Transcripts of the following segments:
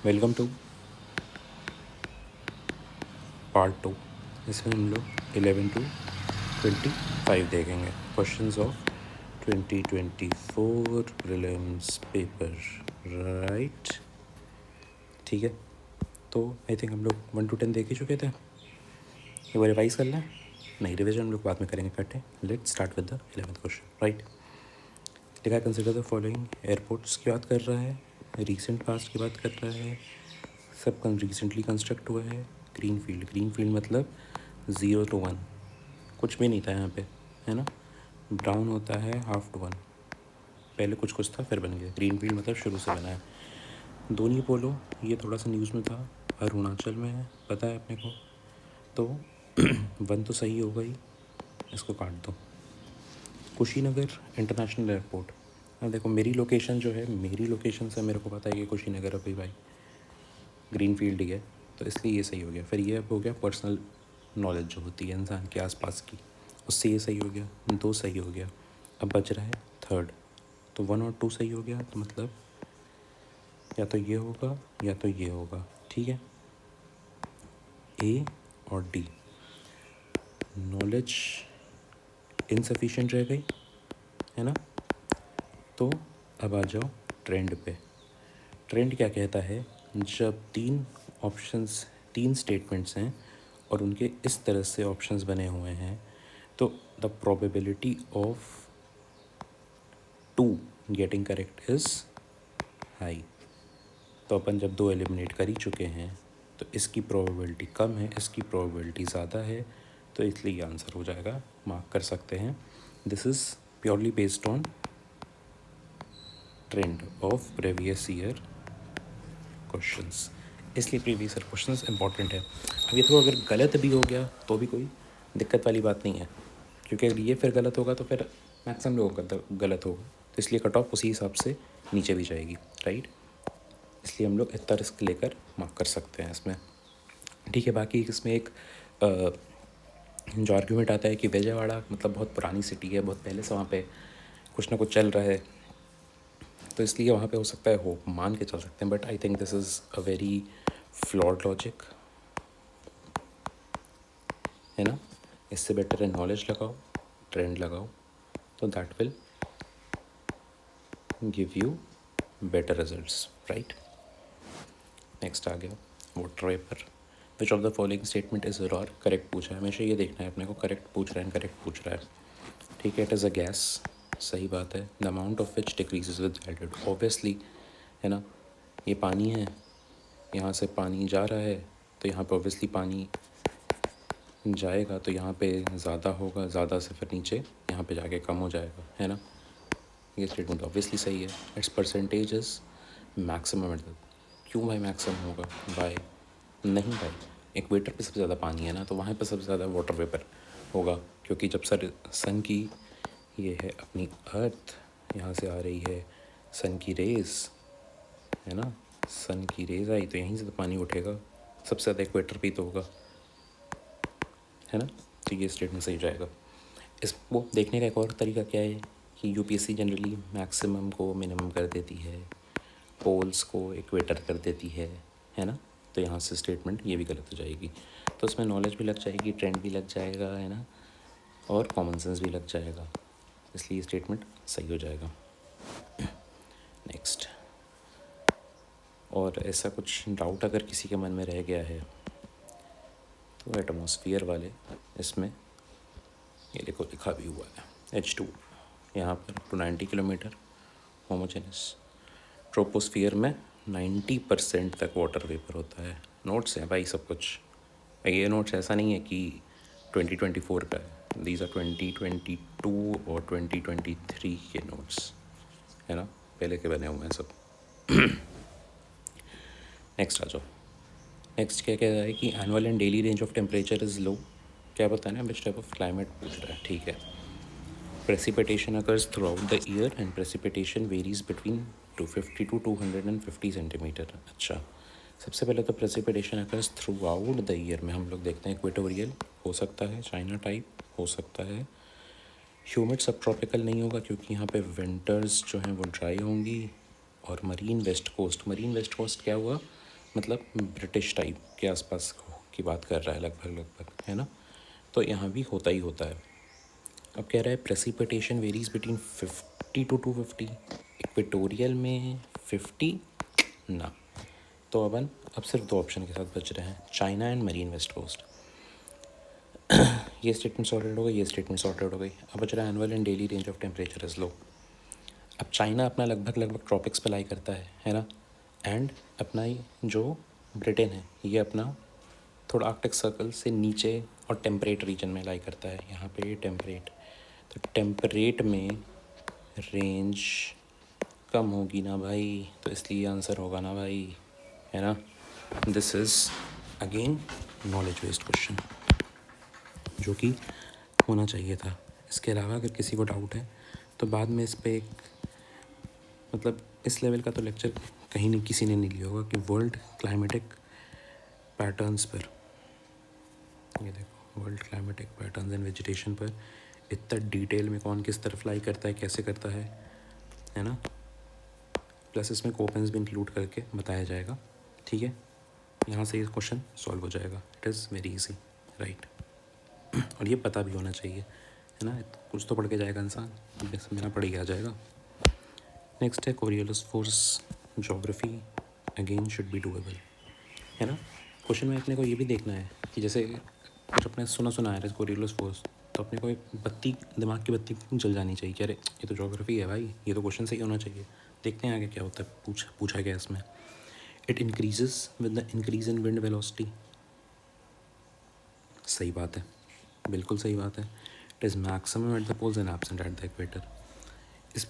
Welcome two part 2। इसमें हम लोग 11 to 25 देखेंगे, questions of 2024 prelims paper, right. ठीक है, तो आई थिंक हम लोग 1 to 10 देख ही चुके थे। एक बार रिवाइज कर लें। नहीं, रिविजन हम लोग बाद में करेंगे इकट्ठे। Let's start with the 11th question, right. लिखा है कंसिडर द फॉलोइंग। एयरपोर्ट्स की बात कर रहा है, रिसेंट पास्ट की बात कर रहा है, सब रिसेंटली कंस्ट्रक्ट हुआ है। ग्रीन फील्ड मतलब 0 to 1, कुछ भी नहीं था यहाँ पे, है ना। ब्राउन होता है 1/2 to 1, पहले कुछ कुछ था फिर बन गया। ग्रीन फील्ड मतलब शुरू से बना है। धोनी पोलो, ये थोड़ा सा न्यूज़ में था, अरुणाचल में है, पता है अपने को। तो 1 तो सही होगा ही, इसको काट दो। कुशीनगर इंटरनेशनल एयरपोर्ट, अब देखो मेरी लोकेशन जो है, मेरी लोकेशन से मेरे को पता है कि कुशीनगर है भाई, ग्रीन फील्ड ही है, तो इसलिए ये सही हो गया। फिर ये अब हो गया पर्सनल नॉलेज जो होती है इंसान के आसपास की, उससे ये सही हो गया, 2 सही हो गया। अब बच रहा है थर्ड, तो 1 और 2 सही हो गया, तो मतलब या तो ये होगा या तो ये होगा, ठीक है। ए और डी, नॉलेज इनसफिशिएंट रह गई, है ना। तो अब आ जाओ ट्रेंड पे। ट्रेंड क्या कहता है, जब 3 स्टेटमेंट्स हैं और उनके इस तरह से ऑप्शंस बने हुए हैं, तो the probability of 2 getting correct is high. तो अपन जब 2 एलिमिनेट कर ही चुके हैं, तो इसकी प्रोबेबिलिटी कम है, इसकी प्रोबेबिलिटी ज़्यादा है, तो इसलिए ये आंसर हो जाएगा, मार्क कर सकते हैं। This is purely based on trend of previous year questions, इसलिए प्रीवियस ईयर क्वेश्चंस इंपॉर्टेंट है। अब ये तो अगर गलत भी हो गया तो भी कोई दिक्कत वाली बात नहीं है, क्योंकि अगर ये फिर गलत होगा तो फिर मैक्सिमम लोगों का गलत होगा, तो इसलिए कट ऑफ उसी हिसाब से नीचे भी जाएगी, राइट। इसलिए हम लोग इतना रिस्क लेकर मार्क कर सकते हैं इसमें, ठीक है। बाकी इसमें एक जो आर्ग्यूमेंट आता है कि विजयवाड़ा मतलब बहुत पुरानी सिटी है, बहुत पहले से वहाँ पे कुछ ना कुछ चल रहा है, तो इसलिए वहाँ पे हो सकता है, हो मान के चल सकते हैं। But I think this is a very flawed logic, है ना। इससे बेटर है नॉलेज लगाओ, ट्रेंड लगाओ, तो that will give you better results, right. Next आ गया water vapour. Which of the following statement is और करेक्ट पूछा है, हमेशा ये देखना है अपने को, करेक्ट पूछ रहा है इनकरेक्ट पूछ रहा है, ठीक है। इट इज़ अ गैस, सही बात है। The amount of which decreases with altitude, obviously, है ना। ये पानी है, यहाँ से पानी जा रहा है, तो यहाँ पे ऑब्वियसली पानी जाएगा, तो यहाँ पे ज़्यादा होगा, ज़्यादा से फिर नीचे यहाँ पे जाके कम हो जाएगा, है ना। ये स्टेटमेंट ऑब्वियसली सही है। इट्स परसेंटेज इज मैक्सिमम, क्यों भाई मैक्सिमम होगा भाई, नहीं भाई, इक्वेटर पे सबसे ज़्यादा पानी है ना, तो वहाँ पे सबसे ज़्यादा वाटर वेपर होगा, क्योंकि जब सन की ये है अपनी अर्थ, यहाँ से आ रही है सन की रेज़, है ना, सन की रेज़ आई तो यहीं से तो पानी उठेगा, सबसे ज़्यादा इक्वेटर पे ही तो होगा, है ना। तो ये स्टेटमेंट सही जाएगा। इसको देखने का एक और तरीका क्या है कि यूपीएससी जनरली मैक्सिमम को मिनिमम कर देती है, पोल्स को इक्वेटर कर देती है ना। तो यहाँ से स्टेटमेंट ये भी गलत हो जाएगी, तो इसमें नॉलेज भी लग जाएगी, ट्रेंड भी लग जाएगा, है ना, और कॉमन सेंस भी लग जाएगा, इसलिए स्टेटमेंट सही हो जाएगा। नेक्स्ट, और ऐसा कुछ डाउट अगर किसी के मन में रह गया है तो एटमॉस्फेयर वाले इसमें ये देखो लिखा भी हुआ है H2 यहाँ पर 290 किलोमीटर होमोजेनस। ट्रोपोस्फियर में 90% तक वाटर वेपर होता है। नोट्स हैं भाई सब कुछ, ये नोट्स ऐसा नहीं है कि 2024 का है, दीज आर 2022 और 2023 के नोट्स, है ना, पहले के बने हुए हैं सब। नेक्स्ट आ जाओ। नेक्स्ट क्या कह रहा है कि annual and daily range of temperature is low, क्या बताना है, विच टाइप ऑफ क्लाइमेट पूछ रहा है, ठीक है। Precipitation occurs through out the year and precipitation varies between 250 to 250 centimetre. अच्छा, सबसे पहले तो precipitation occurs through out the year में हम लोग देखते हैं इक्वेटोरियल हो सकता है, चाइना टाइप हो सकता है, ह्यूमिड सब ट्रॉपिकल नहीं होगा क्योंकि यहाँ पे विंटर्स जो हैं वो ड्राई होंगी, और मरीन वेस्ट कोस्ट क्या हुआ, मतलब ब्रिटिश टाइप के आसपास की बात कर रहा है लगभग, है ना। तो यहाँ भी होता ही होता है। अब कह रहा है precipitation varies between 50 to 250, equatorial में 50 ना। तो अब सिर्फ दो ऑप्शन के साथ बच रहे हैं, China and marine west coast. ये स्टेटमेंट सॉर्टेड हो गई, ये स्टेटमेंट सॉर्टेड हो गई। अब बच रहा है annual and daily range of temperature is low. अब चाइना अपना लगभग ट्रॉपिक्स पे लाई करता है ना। एंड अपना ही जो ब्रिटेन है ये अपना थोड़ा आर्कटिक सर्कल से नीचे और टेम्परेट रीजन में लाई करता है। यहाँ पे टेम्परेट, तो टेम्परेट में रेंज कम होगी ना भाई, तो इसलिए आंसर होगा ना भाई, है ना। This is again knowledge based question जो कि होना चाहिए था। इसके अलावा अगर किसी को डाउट है तो बाद में इस पर एक मतलब इस लेवल का तो लेक्चर कहीं नहीं किसी ने नहीं लिया होगा कि वर्ल्ड क्लाइमेटिक पैटर्न्स पर, ये देखो world climatic patterns and vegetation पर इतना डिटेल में कौन किस तरफ लाई करता है, कैसे करता है ना। प्लस इसमें कोपेंस भी इंक्लूड करके बताया जाएगा, ठीक है। यहाँ से ये क्वेश्चन सॉल्व हो जाएगा। It is very easy, right. और ये पता भी होना चाहिए, है ना। कुछ तो पढ़ के जाएगा इंसान, जैसे मेरा पढ़ ही आ जाएगा। नेक्स्ट है Coriolis force geography, again should be doable, है ना। क्वेश्चन में अपने को ये भी देखना है कि जैसे कुछ अपने सुना है कोरियोलिस फोर्स, तो अपने को एक बत्ती, दिमाग की बत्ती जल जानी चाहिए कि अरे ये तो ज्योग्राफी है भाई, ये तो क्वेश्चन सही होना चाहिए। देखते हैं आगे क्या होता है। पूछा गया इसमें, it increases with the increase in wind velocity. सही बात है, बिल्कुल सही बात है। It is maximum at the poles and absent at the equator. इस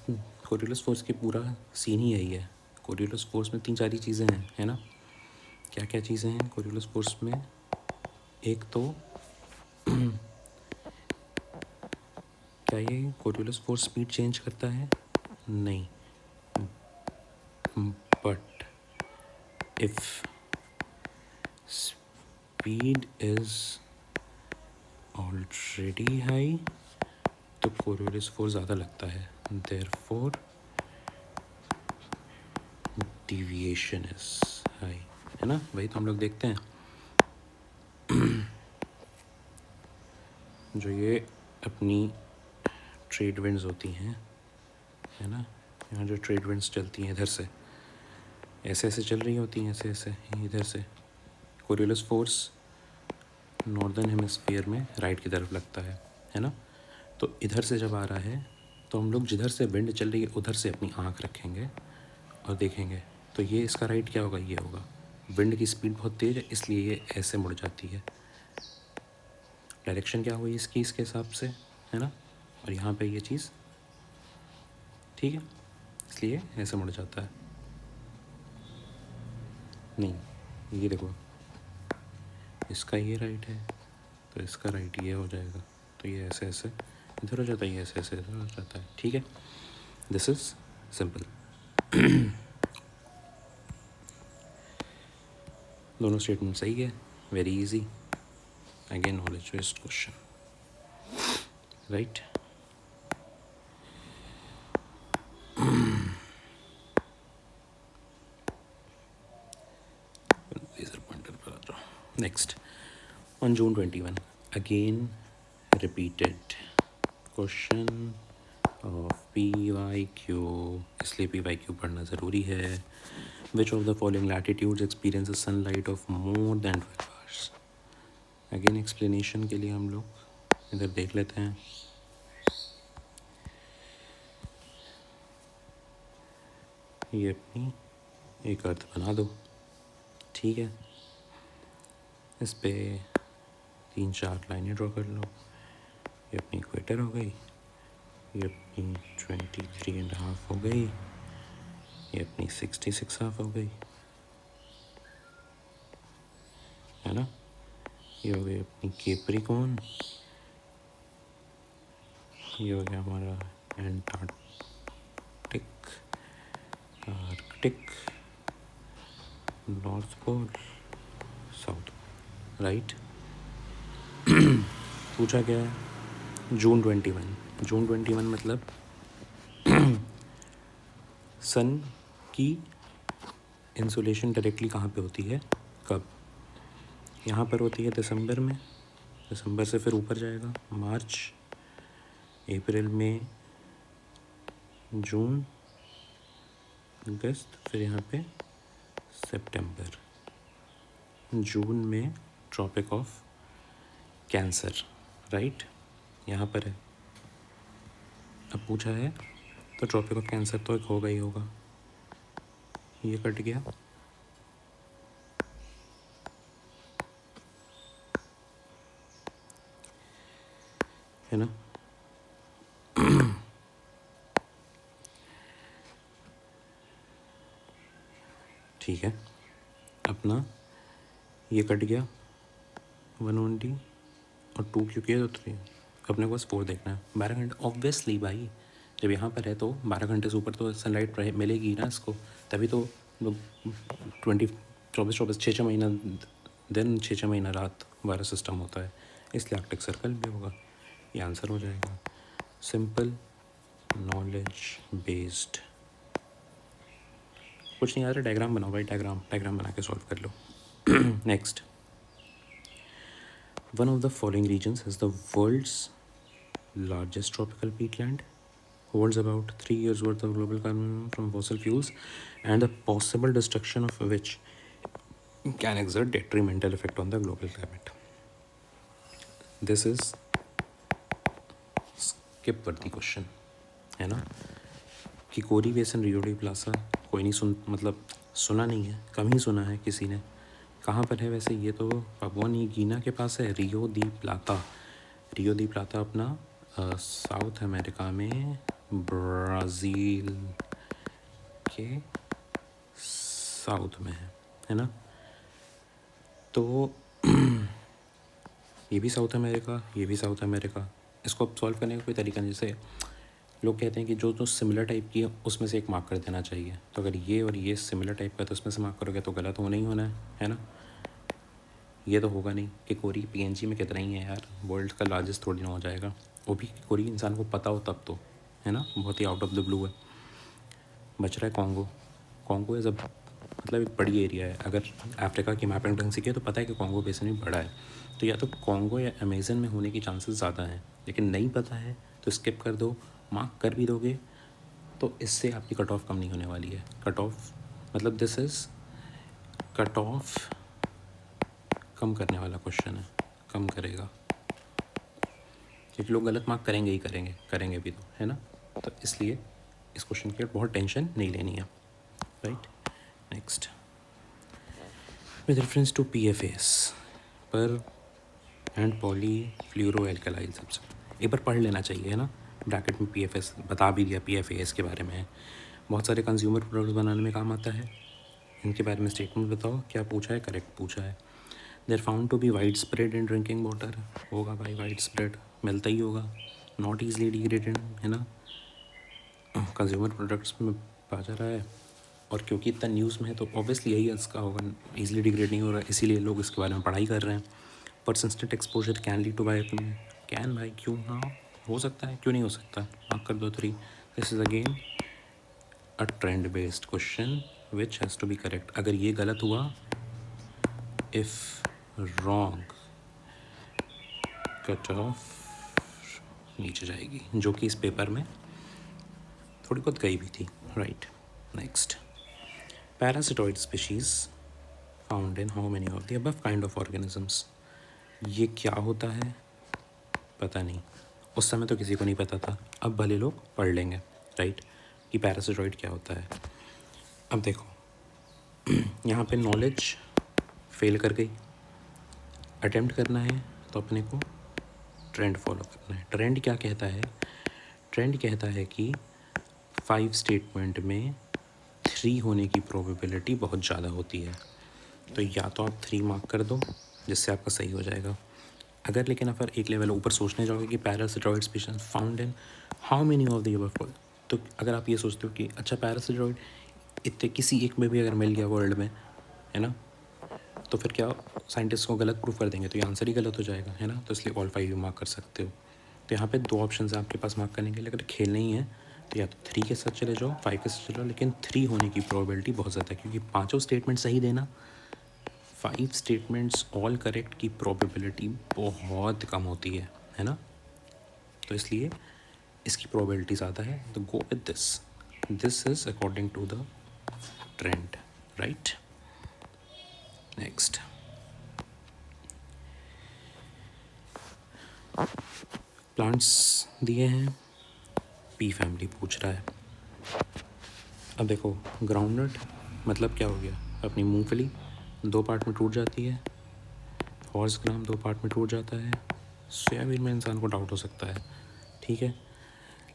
कोरियोलिस फोर्स की पूरा सीन ही यही है। कोरियोलिस फोर्स में 3-4 ही चीज़ें हैं, है ना। क्या क्या चीज़ें हैं कोरियोलिस फोर्स में? एक तो क्या ये कोरियोलिस फोर्स स्पीड चेंज करता है? नहीं, but if speed is already high तो कोरियोलिस फोर्स ज़्यादा लगता है, देयरफॉर डिविएशन इज हाई, है ना। वही तो हम लोग देखते हैं। जो ये अपनी ट्रेड विंड्स होती हैं, है ना, यहाँ जो ट्रेड विंड्स चलती हैं इधर से ऐसे ऐसे चल रही होती हैं, ऐसे ऐसे इधर से। कोरियोलिस फोर्स नॉर्दर्न हेमिस्फीयर में राइट की तरफ लगता है ना। तो इधर से जब आ रहा है तो हम लोग जिधर से विंड चल रही है उधर से अपनी आँख रखेंगे और देखेंगे, तो ये इसका राइट क्या होगा? ये होगा। विंड की स्पीड बहुत तेज़ है इसलिए ये ऐसे मुड़ जाती है। डायरेक्शन क्या हुई इसकी इसके हिसाब से, है ना। और यहाँ पे ये चीज़ ठीक है, इसलिए ऐसे मुड़ जाता है। नहीं, ये देखो इसका ये राइट है तो इसका राइट ये हो जाएगा, तो ये ऐसे ऐसे इधर हो जाता है, ये ऐसे ऐसे इधर हो जाता है, ठीक है। This is simple. दोनों स्टेटमेंट सही है, very easy, again knowledge based question, right. Next, on June 21, again repeated question of PYQ, इसलिए PYQ पढ़ना ज़रूरी है। Which of the following latitudes experiences sunlight of more than 12 hours? Again explanation के लिए हम लोग इधर देख लेते हैं। ये अपनी एक अर्थ बना दो, ठीक है। इस पे 3-4 लाइनें ड्रॉ कर लो। ये अपनी इक्वेटर हो गई, ये अपनी 23.5 हो गई, ये अपनी 66.5 हो गई, है ना। ये हो गई अपनी कैप्रिकॉर्न, ये हो गया हमारा Antarctic, Arctic, North Pole, South, right. पूछा गया है जून 21 मतलब सन की इंसुलेशन डायरेक्टली कहाँ पे होती है, कब? यहाँ पर होती है दिसंबर में, दिसंबर से फिर ऊपर जाएगा मार्च, अप्रैल, मई, जून, अगस्त, फिर यहाँ पे सितंबर। जून में ट्रॉपिक ऑफ कैंसर, राइट, यहाँ पर है। अब पूछा है तो ट्रॉपिक ऑफ कैंसर तो एक होगा ही होगा, ये कट गया, है ना। ठीक है, अपना ये कट गया 120 और 2 क्योंकि है तो 3, अपने को बस 4 देखना है। 12 घंटे ऑब्वियसली भाई, जब यहाँ पर है तो 12 घंटे से ऊपर तो सनलाइट मिलेगी ना इसको, तभी तो 24 6 महीना दिन, 6 महीना रात वाला सिस्टम होता है, इसलिए आर्कटिक सर्कल भी होगा। ये आंसर हो जाएगा। Simple knowledge based. कुछ नहीं आ रहा, डायग्राम बनाओ भाई, डायग्राम बना के सॉल्व कर लो। Next, one of the following regions is the world's largest tropical peatland, holds about 3 years worth of global carbon from fossil fuels, and the possible destruction of which can exert detrimental effect on the global climate. This is skip worthy question, है ना। कि कोरी बेसन, Rio de प्लासा, कोई नहीं मतलब सुना नहीं है, कम ही सुना है किसी ने। कहाँ पर है वैसे, ये तो पापुआ न्यू गिनी के पास है, रियो दी प्लाता। रियो दी प्लाता अपना साउथ अमेरिका में ब्राज़ील के साउथ में है ना। तो ये भी साउथ अमेरिका, ये भी साउथ अमेरिका। इसको अब सॉल्व करने का कोई तरीका नहीं। जैसे लोग कहते हैं कि जो सिमिलर टाइप की है उसमें से एक मार्क कर देना चाहिए, तो अगर ये और ये सिमिलर टाइप का तो उसमें से मार्क करोगे तो गलत होना ही होना है ना। ये तो होगा नहीं कि कोरी पीएनजी में कितना ही है यार, वर्ल्ड का लार्जेस्ट थोड़ी ना हो जाएगा, वो भी कोरी इंसान को पता हो तब तो, है ना। बहुत ही आउट ऑफ द ब्लू है। बच रहा है कॉन्गो। कॉन्गो है जब मतलब एक बड़ी एरिया है, अगर अफ्रीका की मैपिंग ढंग से किया तो पता है कि कॉन्गो बेसिन भी बड़ा है, तो या तो कॉन्गो या अमेजन में होने की चांसेस ज़्यादा हैं। लेकिन नहीं पता है तो स्किप कर दो, मार्क कर भी दोगे तो इससे आपकी कट ऑफ कम नहीं होने वाली है। कट ऑफ मतलब दिस इज़ कट ऑफ कम करने वाला क्वेश्चन है, कम करेगा, क्योंकि लोग गलत मार्क करेंगे ही करेंगे भी तो, है ना। तो इसलिए इस क्वेश्चन की बहुत टेंशन नहीं लेनी है, right. Next, with reference to PFAS per and polyfluoroalkyl, सबसे एक बार पढ़ लेना चाहिए, है ना। ब्रैकेट में PFAS बता भी दिया, PFAS के बारे में बहुत सारे कंज्यूमर प्रोडक्ट्स बनाने में काम आता है। इनके बारे में स्टेटमेंट बताओ, क्या पूछा है, करेक्ट पूछा है। There found to be wide spread in drinking water, होगा भाई, वाइड स्प्रेड मिलता ही होगा। नॉट ईजली डिग्रेडेड, है ना, कंज्यूमर प्रोडक्ट्स में पा जा रहा है। और क्योंकि इतना न्यूज़ में है तो ऑब्वियसली यही इसका होगा, ईजिली डिग्रेड नहीं हो रहा है, इसीलिए लोग इसके बारे में पढ़ाई कर रहे हैं। Persistent exposure can lead to bioactive, can भाई, क्यों, हाँ हो सकता है, क्यों नहीं हो सकता, मार्क कर दो 3। This is again a trend based question which has to be correct. अगर ये गलत हुआ, इफ़ रॉन्ग, कट ऑफ नीचे जाएगी, जो कि इस पेपर में थोड़ी बहुत गई भी थी, right. Next, parasitoid species found in how many of the above kind of organisms. ये क्या होता है पता नहीं, उस समय तो किसी को नहीं पता था, अब भले लोग पढ़ लेंगे, राइट, कि पैरासिटॉइड क्या होता है। अब देखो यहाँ पे नॉलेज फेल कर गई, अटेम्प्ट करना है तो अपने को ट्रेंड फॉलो करना है। ट्रेंड क्या कहता है, ट्रेंड कहता है कि 5 स्टेटमेंट में 3 होने की प्रोबेबिलिटी बहुत ज़्यादा होती है, तो या तो आप 3 मार्क कर दो जिससे आपका सही हो जाएगा। अगर लेकिन अगर एक लेवल ऊपर सोचने जाओगे कि parasitoid species found in how many of the above, तो अगर आप ये सोचते हो कि अच्छा पैरासिटॉइड इतने किसी एक में भी अगर मिल गया वर्ल्ड में, है ना, तो फिर क्या साइंटिस्ट को गलत प्रूफ कर देंगे, तो ये आंसर ही गलत हो जाएगा, है ना। तो इसलिए ऑल 5 भी मार्क कर सकते हो। तो यहाँ पे 2 ऑप्शन है आपके पास मार्क करने के लिए। अगर खेलना ही है तो या तो 3 के साथ चले जाओ, 5 के साथ चले जाओ, लेकिन 3 होने की प्रोबेबिलिटी बहुत ज़्यादा है, क्योंकि पाँचों स्टेटमेंट सही देना, 5 स्टेटमेंट्स ऑल करेक्ट की प्रोबेबिलिटी बहुत कम होती है ना। तो इसलिए इसकी प्रोबेबिलिटी ज़्यादा है, तो go with this is according to the trend, right. Next, plants दिए हैं, पी फैमिली पूछ रहा है। अब देखो, ग्राउंडनट मतलब क्या हो गया, अपनी मूंगफली 2 पार्ट में टूट जाती है, हॉर्स ग्राम 2 पार्ट में टूट जाता है, सोयाबीन में इंसान को डाउट हो सकता है, ठीक है।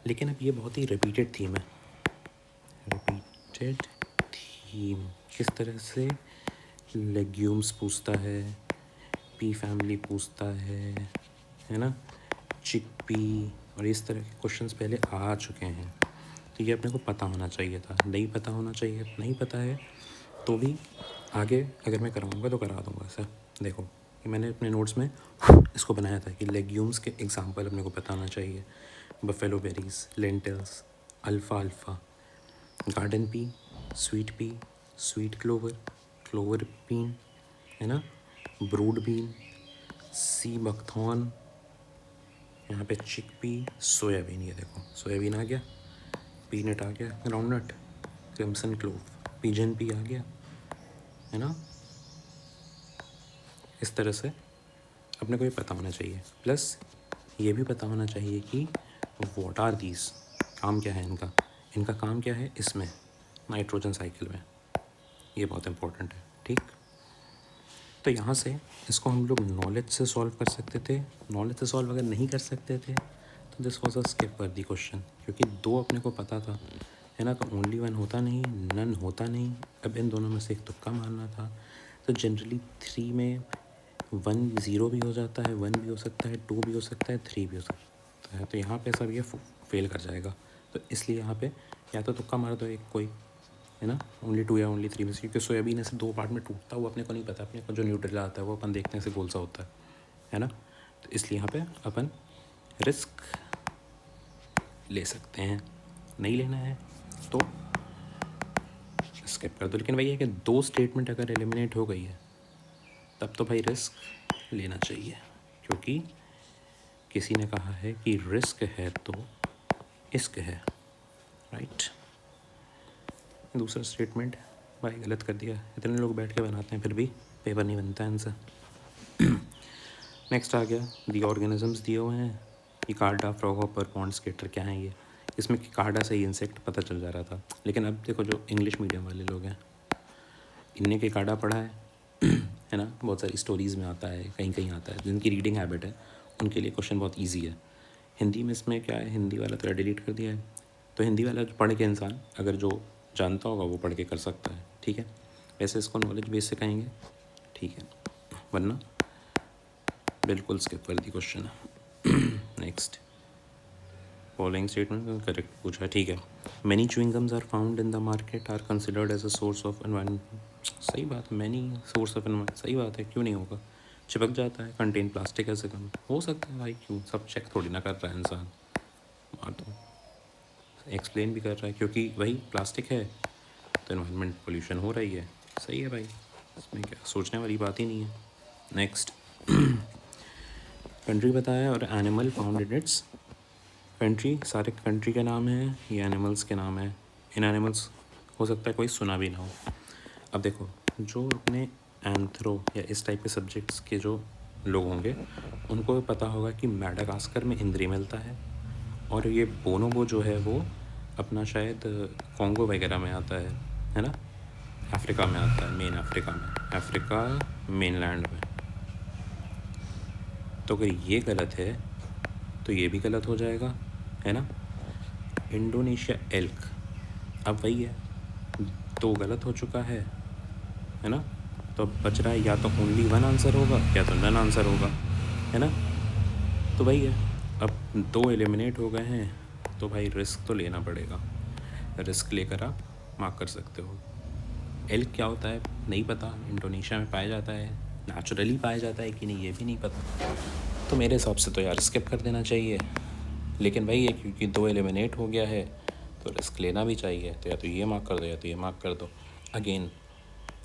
लेकिन अब ये बहुत ही रिपीटेड थीम है, रिपीटेड थीम। किस तरह से लेग्यूम्स पूछता है, पी फैमिली पूछता है ना, चिकपी, और इस तरह के क्वेश्चंस पहले आ चुके हैं, तो ये अपने को पता होना चाहिए था। नहीं पता होना चाहिए, नहीं पता है तो भी आगे अगर मैं कराऊंगा तो करा दूंगा सर। देखो, ये मैंने अपने नोट्स में इसको बनाया था कि लेग्यूम्स के एग्जांपल अपने को बताना चाहिए, buffalo berries, lentils, alfalfa, garden pea, sweet clover, clover bean, है ना, ब्रूड बीन, सी बकथॉर्न, यहाँ पे चिकपी, सोयाबीन, ये देखो सोयाबीन आ गया, पीनट आ गया, groundnut, crimson clove, pigeon pea आ गया, है ना। इस तरह से अपने को ये पता होना चाहिए, प्लस ये भी पता होना चाहिए कि व्हाट आर दीज, काम क्या है इनका, इनका काम क्या है इसमें नाइट्रोजन साइकिल में, ये बहुत इंपॉर्टेंट है, ठीक। तो यहाँ से इसको हम लोग नॉलेज से सॉल्व कर सकते थे। नॉलेज से सॉल्व अगर नहीं कर सकते थे तो दिस वॉज अ स्किप वर्दी क्वेश्चन, क्योंकि 2 अपने को पता था, है ना, तो ओनली 1 होता नहीं, नन होता नहीं, अब इन दोनों में से एक तुक्का मारना था। तो जनरली 3 में 1 0 भी हो जाता है, 1 भी हो सकता है, 2 भी हो सकता है, 3 भी हो सकता है, तो यहाँ पे सब ये फेल कर जाएगा। तो इसलिए यहाँ पे या तो तुक्का मार दो एक कोई, है ना, ओनली 2 या ओनली 3 में से, क्योंकि सोयाबीन ऐसे 2 पार्ट में टूटता हुआ अपने को नहीं पता, अपने को जो न्यूट्रेला आता है वो अपन देखने से गोल सा होता है ना। तो इसलिए यहाँ पे अपन रिस्क ले सकते हैं, नहीं लेना है तो स्किप कर दो। लेकिन वही है कि 2 स्टेटमेंट अगर एलिमिनेट हो गई है तब तो भाई रिस्क लेना चाहिए, क्योंकि किसी ने कहा है कि रिस्क है तो इश्क है, राइट। दूसरा स्टेटमेंट भाई गलत कर दिया, इतने लोग बैठ के बनाते हैं फिर भी पेपर नहीं बनता है आंसर। नेक्स्ट आ गया, दी ऑर्गेनिजम्स दिए हुए हैं, ये कार्डा, फ्रॉगहॉपर, पॉन्ड स्केटर, क्या है ये, इसमें कार्डा से ही इंसेक्ट पता चल जा रहा था। लेकिन अब देखो जो इंग्लिश मीडियम वाले लोग हैं इनने के कार्डा पढ़ा है ना, बहुत सारी स्टोरीज़ में आता है, कहीं कहीं आता है, जिनकी रीडिंग हैबिट है उनके लिए क्वेश्चन बहुत ईजी है। हिंदी में इसमें क्या है, हिंदी वाला तो डिलीट कर दिया है, तो हिंदी वाला पढ़ के इंसान अगर जो जानता होगा वो पढ़ के कर सकता है, ठीक है। वैसे इसको नॉलेज बेस से कहेंगे, ठीक है, वरना बिल्कुल स्किप कर दी क्वेश्चन है। नेक्स्ट, फॉलोइंग स्टेटमेंट करेक्ट पूछा है, ठीक है। Many chewing gums are found in the market are considered as a source of environment, सही बात है, मैनी सोर्स ऑफ एनवायरमेंट, सही बात है, क्यों नहीं होगा, चिपक जाता है, कंटेन प्लास्टिक ऐसे कम हो सकता है भाई, क्यों, सब चेक थोड़ी ना कर रहा है इंसान, मार दो, एक्सप्लेन भी कर रहा है, क्योंकि वही प्लास्टिक है तो एनवायरमेंट पोल्यूशन हो रही है, सही है भाई, इसमें क्या सोचने वाली बात ही नहीं है। नेक्स्ट, कंट्री बताया और animal found in its country, सारे कंट्री के नाम हैं, ये एनिमल्स के नाम है, इन एनिमल्स हो सकता है कोई सुना भी ना हो। अब देखो, जो अपने एंथ्रो या इस टाइप के सब्जेक्ट्स के जो लोग होंगे उनको पता होगा कि मैडागास्कर में इंद्री मिलता है, और ये बोनोबो जो है वो अपना शायद कॉन्गो वगैरह में आता है ना, अफ्रीका में आता है, मेन अफ्रीका में, अफ्रीका मेनलैंड में। तो अगर ये गलत है तो ये भी गलत हो जाएगा, है ना। इंडोनेशिया एल्क, अब वही है, तो गलत हो चुका है ना, तो अब बच रहा है या तो ओनली 1 आंसर होगा या तो नन आंसर होगा, है ना। तो वही है, अब 2 एलिमिनेट हो गए हैं तो भाई रिस्क तो लेना पड़ेगा, रिस्क लेकर आप मार्क कर सकते हो। एल्क क्या होता है नहीं पता, इंडोनेशिया में पाया जाता है, नेचुरली पाया जाता है कि नहीं ये भी नहीं पता, तो मेरे हिसाब से तो यार स्किप कर देना चाहिए। लेकिन भाई ये क्योंकि 2 एलिमिनेट हो गया है तो रिस्क लेना भी चाहिए, तो या तो ये मार्क कर दो या तो ये मार्क कर दो। अगेन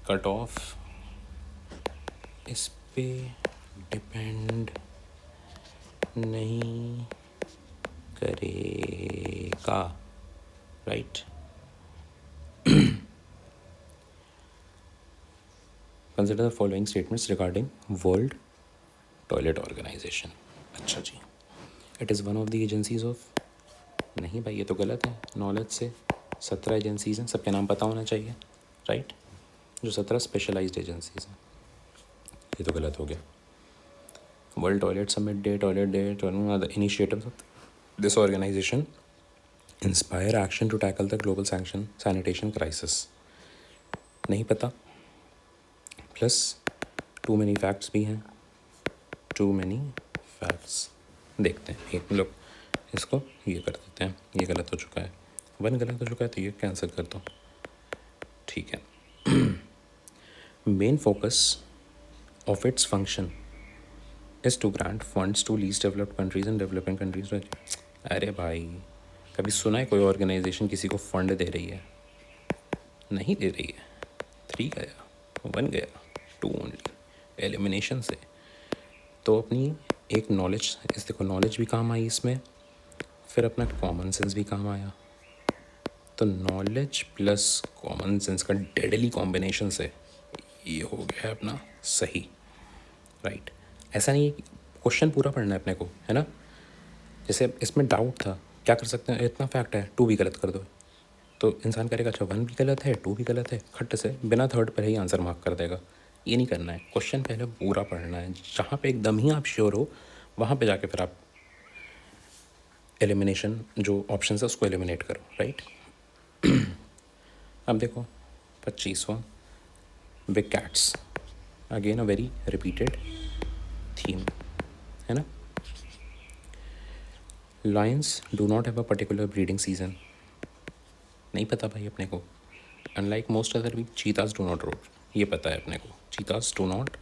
कट ऑफ इस पे डिपेंड नहीं करेगा, right. Consider the following statements regarding world toilet organization. अच्छा जी, it is one of the agencies of, नहीं भाई ये तो गलत है। नॉलेज से 17 एजेंसीज हैं, सबके नाम पता होना चाहिए, राइट। जो 17 स्पेशलाइज्ड एजेंसीज हैं, ये तो गलत हो गया। World Toilet Summit Day, Toilet Day, the initiatives of this organisation inspire action to tackle the global sanitation crisis, नहीं पता। प्लस टू मैनी फैक्ट्स भी हैं, टू मैनी फैक्ट्स। देखते हैं, एक लोग इसको ये कर देते हैं, ये गलत हो चुका है, वन गलत हो चुका है तो ये कैंसिल कर दो, ठीक है। Main focus of its function is to grant funds to least developed countries and developing countries. अरे भाई, कभी सुना है कोई ऑर्गेनाइजेशन किसी को फंड दे रही है? नहीं दे रही है। 3 गया, 1 गया, 2 ओनली, एलिमिनेशन से। तो अपनी एक नॉलेज, इस देखो नॉलेज भी काम आई इसमें, फिर अपना कॉमन सेंस भी काम आया। तो नॉलेज प्लस कॉमन सेंस का डेडली कॉम्बिनेशन से ये हो गया है अपना सही, राइट। ऐसा नहीं है, क्वेश्चन पूरा पढ़ना है अपने को, है ना। जैसे इसमें डाउट था, क्या कर सकते हैं, इतना फैक्ट है, 2 भी गलत कर दो, तो इंसान करेगा अच्छा 1 भी गलत है 2 भी गलत है, खट से बिना थर्ड पर ही आंसर मार्क कर देगा। ये नहीं करना है, क्वेश्चन पहले पूरा पढ़ना है, जहाँ पे एकदम ही आप श्योर हो वहाँ पे जाके फिर आप एलिमिनेशन जो ऑप्शन है उसको एलिमिनेट करो, राइट। अब देखो 25वां, big cats, again a very repeated theme, है ना। Lions do not have a particular breeding season, नहीं पता भाई अपने को। अनलाइक मोस्ट अदर भी चीताज डू नॉट रोर, ये पता है अपने को, चीताज डू नॉट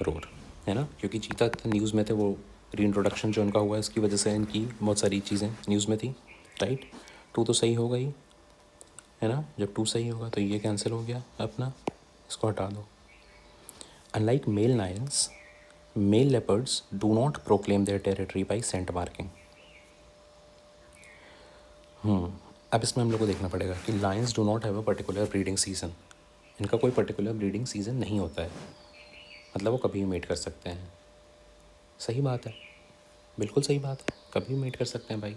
रोर, है ना, क्योंकि चीता न्यूज़ में थे, वो री इंट्रोडक्शन जो उनका हुआ है उसकी वजह से इनकी बहुत सारी चीज़ें न्यूज़ में थी, राइट। 2 तो सही हो गई, है ना। जब 2 सही होगा तो ये कैंसिल हो गया अपना, इसको हटा दो। Unlike male lions, male leopards do not proclaim their territory by scent marking. अब इसमें हम लोग को देखना पड़ेगा कि lions do not have a particular breeding season, इनका कोई पर्टिकुलर ब्रीडिंग सीजन नहीं होता है, मतलब वो कभी भी मेट कर सकते हैं। सही बात है, बिल्कुल सही बात है, कभी भी मेट कर सकते हैं भाई,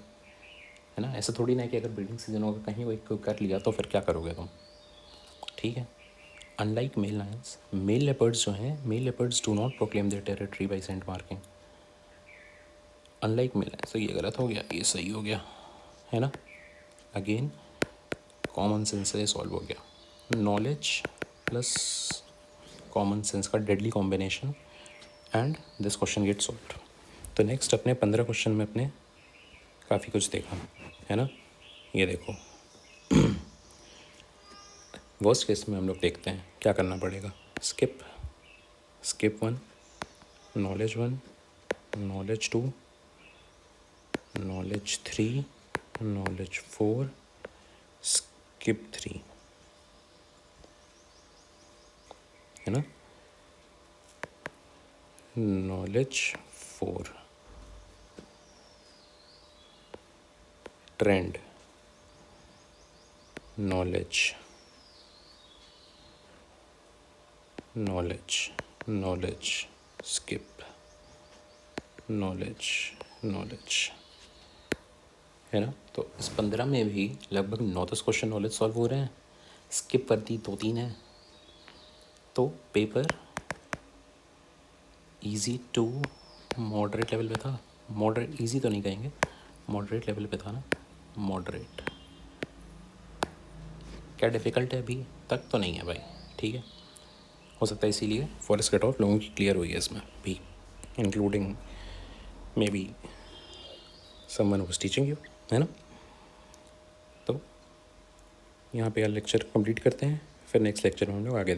है ना। ऐसा थोड़ी ना है कि अगर ब्रीडिंग सीजन होगा कहीं कोई कर लिया तो फिर क्या करोगे तुम, ठीक है। Unlike male lions, male leopards जो हैं, male leopards do not proclaim their territory by scent marking. Unlike male lions, तो ये गलत हो गया, ये सही हो गया, है ना। अगेन कॉमन सेंस से सॉल्व हो गया, नॉलेज प्लस कॉमन सेंस का deadly combination, and this question get solved. तो नेक्स्ट अपने 15 क्वेश्चन में अपने काफ़ी कुछ देखा, है ना। ये देखो वर्स्ट केस में हम लोग देखते हैं क्या करना पड़ेगा। Skip 1, knowledge 1, knowledge 2, knowledge 3, knowledge 4, skip 3, है ना। Knowledge 4, trend, knowledge, skip, knowledge, है ना। तो इस 15 में भी लगभग 9-10 क्वेश्चन नॉलेज सॉल्व हो रहे हैं, स्किप वर्दी 2-3 है। तो paper easy to moderate level पे था, मॉडरेट इजी तो नहीं कहेंगे, मॉडरेट लेवल पे था ना, मॉडरेट। क्या डिफ़िकल्ट है अभी तक तो नहीं है भाई, ठीक है। हो सकता है इसीलिए फॉरेस्ट कट ऑफ लोगों की क्लियर हुई है इसमें भी, including may be someone was teaching you, है ना। तो यहाँ पे लेक्चर कंप्लीट करते हैं, फिर नेक्स्ट लेक्चर में हम लोग आगे